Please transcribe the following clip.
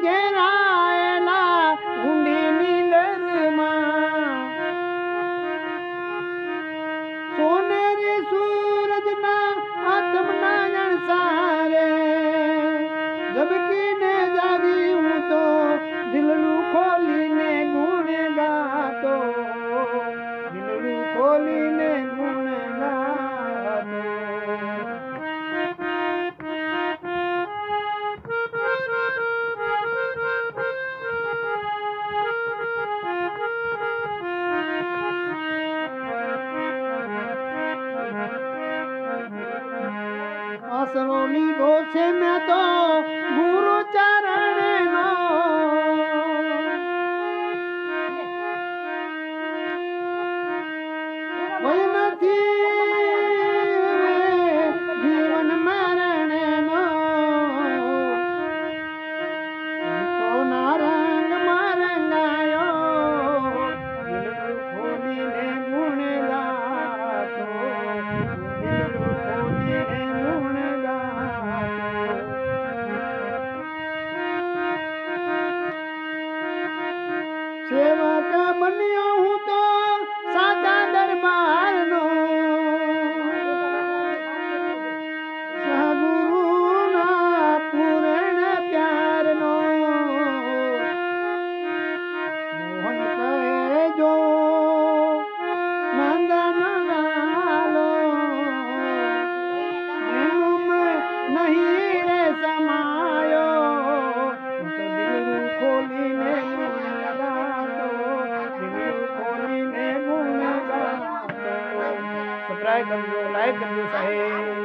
ઘેરાયેલા ઊંડી નીંદરમાં સોનેરી સૂરજના આત્મના જણસારે ઝબકીને જાગી હું તો દિલનું ખોલીને ગુણ ગાતો, દિલનું ખોલીને ગુણ ગાતો. આસરો લીધો છે મેં તો ગુરુ ચરણનો, કોઈ નથી જીવન મરણનો. સંતોના રંગમાં રંગાયો, દિલનું ખોલીને ગુણ ગાતો, દિલનું ખોલીને ગુણ ગાતો. સેવક બન્યો હું તો સાચા દરબારનો, સહગુરુના પૂર્ણ પ્યારનો. મોહન કહે જો નંદન લાલો, નહીં રે સમાયો, હું તો દિલનું ખોલીને ગુણ ગાતો, દિલનું ખોલીને ગુણ ગાતો. સબસ્ક્રાઇબ કરજો, લાઈક કરજો સાહેબ.